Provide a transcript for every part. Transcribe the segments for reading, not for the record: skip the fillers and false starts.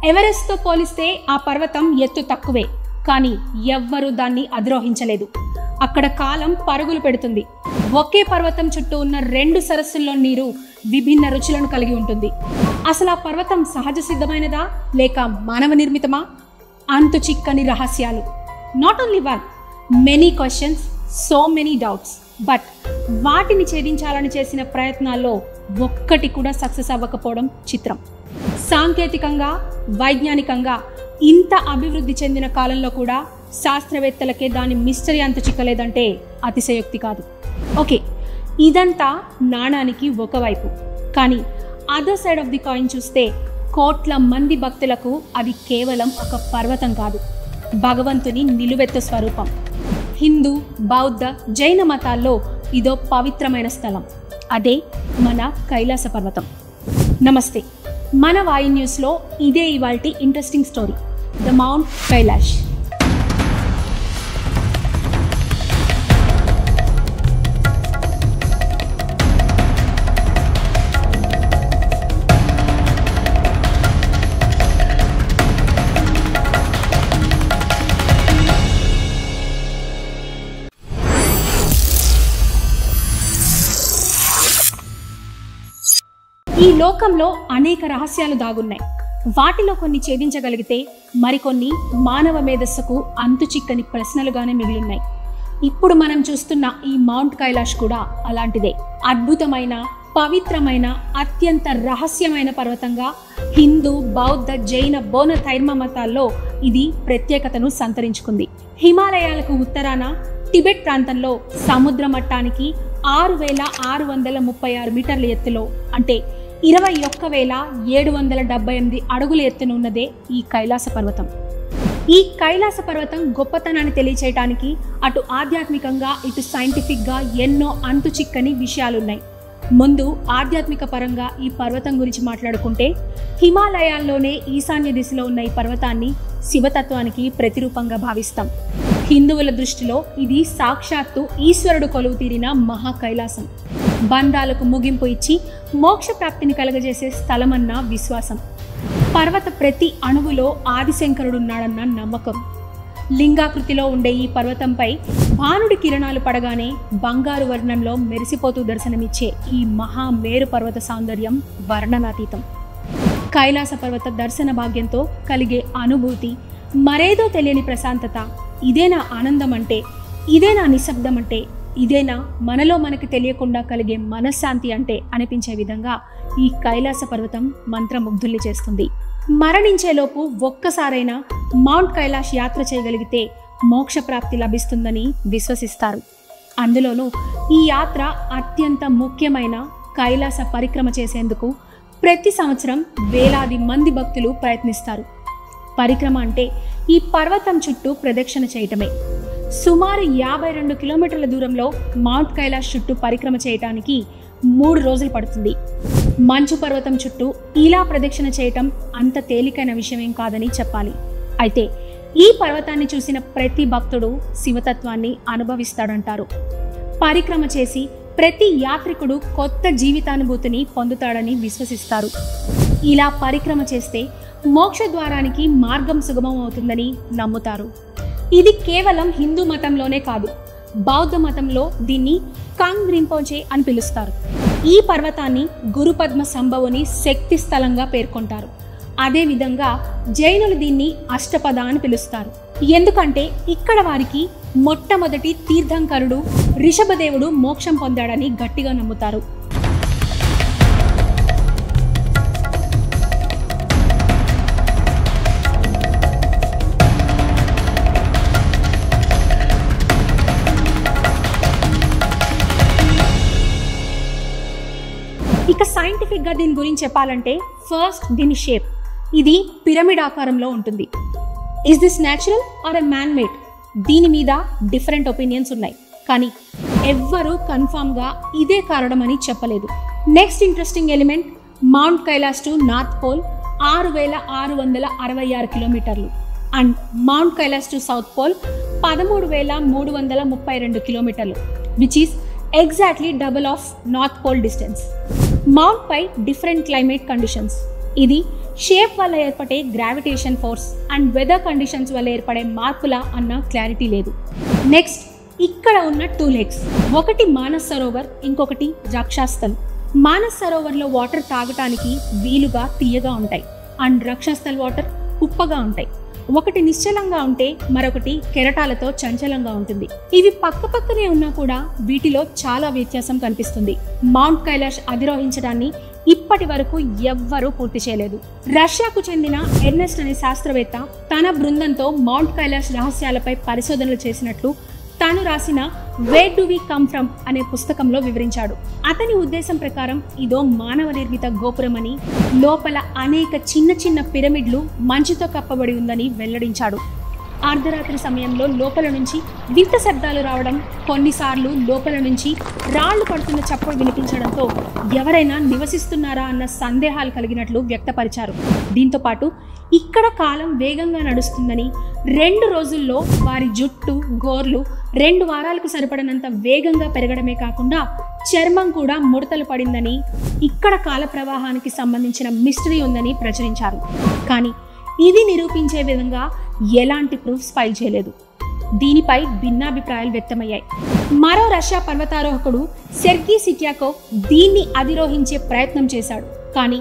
ఎవరెస్ట్తో పోలిస్తే ఆ పర్వతం ఎత్తు తక్కువే, కానీ ఎవ్వరూ దాన్ని అధిరోహించలేదు. అక్కడ కాలం పరుగులు పెడుతుంది. ఒకే పర్వతం చుట్టూ ఉన్న 2 సరస్సుల్లో నీరు విభిన్న రుచులను కలిగి ఉంటుంది. అసలు ఆ పర్వతం సహజ సిద్ధమైనదా లేక మానవ నిర్మితమా? అంతు చిక్కని రహస్యాలు. Not only one, many questions, so many doubts. But వాటిని ఛేదించాలని చేసిన ప్రయత్నాల్లో ఒక్కటి కూడా సక్సెస్ అవ్వకపోవడం చిత్రం. సాంకేతికంగా, వైజ్ఞానికంగా ఇంత అభివృద్ధి చెందిన కాలంలో కూడా శాస్త్రవేత్తలకే దాని మిస్టరీ అంతు చిక్కలేదంటే అతిశయోక్తి కాదు. ఓకే, ఇదంతా నాణానికి ఒకవైపు. కానీ other side of the coin చూస్తే కోట్ల మంది భక్తులకు అది కేవలం ఒక పర్వతం కాదు, భగవంతుని నిలువెత్తు స్వరూపం. హిందూ, బౌద్ధ, జైన మతాల్లో ఇదో పవిత్రమైన స్థలం. అదే మన కైలాస పర్వతం. నమస్తే, మన వాయి న్యూస్లో ఇదే ఇవాల్టి interesting story, the mount Kailash. ఈ లోకంలో అనేక రహస్యాలు దాగున్నాయి. వాటిలో కొన్ని ఛేదించగలిగితే మరికొన్ని మానవ మేధస్సుకు అంతు చిక్కని ప్రశ్నలుగానే మిగిలిన్నాయి. ఇప్పుడు మనం చూస్తున్న ఈ మౌంట్ కైలాష్ కూడా అలాంటిదే. అద్భుతమైన, పవిత్రమైన, అత్యంత రహస్యమైన పర్వతంగా హిందూ, బౌద్ధ, జైన, బౌద్ధ, ధైర్మ మతాల్లో ఇది ప్రత్యేకతను సంతరించుకుంది. హిమాలయాలకు ఉత్తరాన టిబెట్ ప్రాంతంలో సముద్ర మట్టానికి 6,636 మీటర్ల ఎత్తులో, అంటే 21,778 అడుగుల ఎత్తున ఉన్నదే ఈ కైలాస పర్వతం. ఈ కైలాస పర్వతం గొప్పతనాన్ని తెలియచేయడానికి అటు ఆధ్యాత్మికంగా, ఇటు సైంటిఫిక్గా ఎన్నో అంతు చిక్కని విషయాలున్నాయి. ముందు ఆధ్యాత్మిక పరంగా ఈ పర్వతం గురించి మాట్లాడుకుంటే, హిమాలయాల్లోనే ఈశాన్య దిశలో ఉన్న ఈ పర్వతాన్ని శివతత్వానికి ప్రతిరూపంగా భావిస్తాం. హిందువుల దృష్టిలో ఇది సాక్షాత్తు ఈశ్వరుడు కొలువు తీరిన మహా కైలాసం. బంధాలకు ముగింపు ఇచ్చి మోక్ష ప్రాప్తిని కలగజేసే స్థలమన్న విశ్వాసం. పర్వత ప్రతి అణువులో ఆదిశంకరుడున్నాడన్న నమ్మకం. లింగాకృతిలో ఉండే ఈ పర్వతంపై భానుడి కిరణాలు పడగానే బంగారు వర్ణంలో మెరిసిపోతూ దర్శనమిచ్చే ఈ మహా మేరు పర్వత సౌందర్యం వర్ణనాతీతం. కైలాస పర్వత దర్శన భాగ్యంతో కలిగే అనుభూతి, మరేదో తెలియని ప్రశాంతత. ఇదేనా ఆనందం అంటే? ఇదేనా నిశ్శబ్దం అంటే? ఇదేనా మనలో మనకి తెలియకుండా కలిగే మనశ్శాంతి అంటే అనిపించే విధంగా ఈ కైలాస పర్వతం మంత్రముగ్ధుల్ని చేస్తుంది. మరణించేలోపు ఒక్కసారైనా మౌంట్ కైలాష్ యాత్ర చేయగలిగితే మోక్ష ప్రాప్తి లభిస్తుందని విశ్వసిస్తారు. అందులోనూ ఈ యాత్ర అత్యంత ముఖ్యమైన కైలాస పరిక్రమ చేసేందుకు ప్రతి సంవత్సరం వేలాది మంది భక్తులు ప్రయత్నిస్తారు. పరిక్రమ అంటే ఈ పర్వతం చుట్టూ ప్రదక్షిణ చేయటమే. సుమారు 52 కిలోమీటర్ల దూరంలో మౌంట్ కైలాష్ చుట్టూ పరిక్రమ చేయటానికి 3 రోజులు పడుతుంది. మంచు పర్వతం చుట్టూ ఇలా ప్రదక్షిణ చేయటం అంత తేలికైన విషయమేం కాదని చెప్పాలి. అయితే ఈ పర్వతాన్ని చూసిన ప్రతి భక్తుడు శివతత్వాన్ని అనుభవిస్తాడంటారు. పరిక్రమ చేసి ప్రతి యాత్రికుడు కొత్త జీవితానుభూతిని పొందుతాడని విశ్వసిస్తారు. ఇలా పరిక్రమ చేస్తే మోక్ష ద్వారానికి మార్గం సుగమం అవుతుందని నమ్ముతారు. ఇది కేవలం హిందూ మతంలోనే కాదు, బౌద్ధ మతంలో దీన్ని కాంగ్ రింపోచే అని పిలుస్తారు. ఈ పర్వతాన్ని గురుపద్మ సంభవుని శక్తి స్థలంగా పేర్కొంటారు. అదేవిధంగా జైనులు దీన్ని అష్టపద అని పిలుస్తారు. ఎందుకంటే ఇక్కడ వారికి మొట్టమొదటి తీర్థంకరుడు రిషభదేవుడు మోక్షం పొందాడని గట్టిగా నమ్ముతారు. ఇక సైంటిఫిక్గా దీని గురించి చెప్పాలంటే, ఫస్ట్ దీని షేప్. ఇది పిరమిడ్ ఆకారంలో ఉంటుంది. Is this natural or a man made? దీని మీద డిఫరెంట్ ఒపీనియన్స్ ఉన్నాయి, కానీ ఎవ్వరూ కన్ఫామ్గా ఇదే కారణం అని చెప్పలేదు. Next interesting element, Mount Kailash to North Pole 6,666 కిలోమీటర్లు and Mount Kailash to South Pole 13,332 కిలోమీటర్లు, which is exactly double of North Pole distance. Mount పై డిఫరెంట్ క్లైమేట్ కండిషన్స్. ఇది షేప్ వల్ల ఏర్పడే gravitation force and weather conditions వల్ల ఏర్పడే మార్పుల అన్న క్లారిటీ లేదు. నెక్స్ట్, ఇక్కడ ఉన్న 2 లేక్స్, ఒకటి మానస్ సరోవర్, ఇంకొకటి రక్షాస్థల్. మానస్ సరోవర్లో వాటర్ తాగటానికి వీలుగా తీయగా ఉంటాయి అండ్ రక్షాస్థల్ వాటర్ ఉప్పగా ఉంటాయి. ఒకటి నిశ్చలంగా ఉంటే మరొకటి కెరటాలతో చంచలంగా ఉంటుంది. ఇవి పక్కపక్కనే ఉన్నా కూడా వీటిలో చాలా వ్యత్యాసం కనిపిస్తుంది. మౌంట్ కైలాష్ అధిరోహించడాన్ని ఇప్పటి వరకు ఎవ్వరూ పూర్తి చేయలేదు. రష్యాకు చెందిన ఎర్నెస్ట్ అనే శాస్త్రవేత్త తన బృందంతో మౌంట్ కైలాష్ రహస్యాలపై పరిశోధనలు చేసినట్లు తాను రాసిన where do we come from అనే పుస్తకంలో వివరించాడు. అతని ఉద్దేశం ప్రకారం ఇదో మానవ నిర్మిత గోపురమని, లోపల అనేక చిన్న చిన్న పిరమిడ్లు మంచుతో కప్పబడి ఉందని వెల్లడించాడు. అర్ధరాత్రి సమయంలో లోపల నుంచి వింత శబ్దాలు రావడం, కొన్నిసార్లు లోపల నుంచి రాళ్లు పడుతున్న చప్పుడు వినిపించడంతో ఎవరైనా నివసిస్తున్నారా అన్న సందేహాలు కలిగినట్లు వ్యక్తపరిచారు. దీంతో పాటు ఇక్కడ కాలం వేగంగా నడుస్తుందని, 2 రోజుల్లో వారి జుట్టు, గోర్లు 2 వారాలకు సరిపడినంత వేగంగా పెరగడమే కాకుండా చర్మం కూడా ముడతలు పడిందని, ఇక్కడ కాల ప్రవాహానికి సంబంధించిన మిస్టరీ ఉందని ప్రచురించారు. కానీ ఇది నిరూపించే విధంగా ఎలాంటి ప్రూఫ్స్ ఫైల్ చేయలేదు. దీనిపై భిన్నాభిప్రాయాలు వ్యక్తమయ్యాయి. మరో రష్యా పర్వతారోహకుడు సెర్గీ సిట్యాకోవ్ దీన్ని అధిరోహించే ప్రయత్నం చేశాడు. కానీ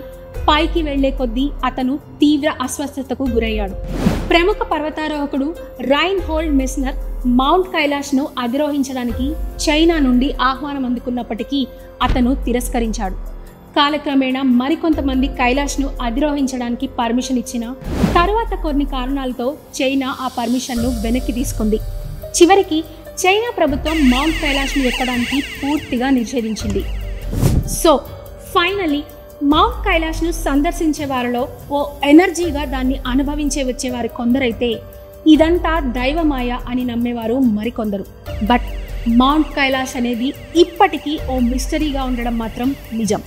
పైకి వెళ్లే కొద్దీ అతను తీవ్ర అస్వస్థతకు గురయ్యాడు. ప్రముఖ పర్వతారోహకుడు రైన్ హోల్డ్ మెస్నర్ మౌంట్ కైలాష్ను అధిరోహించడానికి చైనా నుండి ఆహ్వానం అందుకున్నప్పటికీ అతను తిరస్కరించాడు. కాలక్రమేణా మరికొంతమంది కైలాష్ను అధిరోహించడానికి పర్మిషన్ ఇచ్చిన తరువాత కొన్ని కారణాలతో చైనా ఆ పర్మిషన్ను వెనక్కి తీసుకుంది. చివరికి చైనా ప్రభుత్వం మౌంట్ కైలాష్ను ఎక్కడానికి పూర్తిగా నిషేధించింది. సో ఫైనలీ మౌంట్ కైలాష్ను సందర్శించే వారిలో ఓ ఎనర్జీగా దాన్ని అనుభవించే వచ్చేవారు కొందరైతే, ఇదంతా దైవమాయ అని నమ్మేవారు మరికొందరు. బట్ మౌంట్ కైలాష్ అనేది ఇప్పటికీ ఓ మిస్టరీగా ఉండడం మాత్రం నిజం.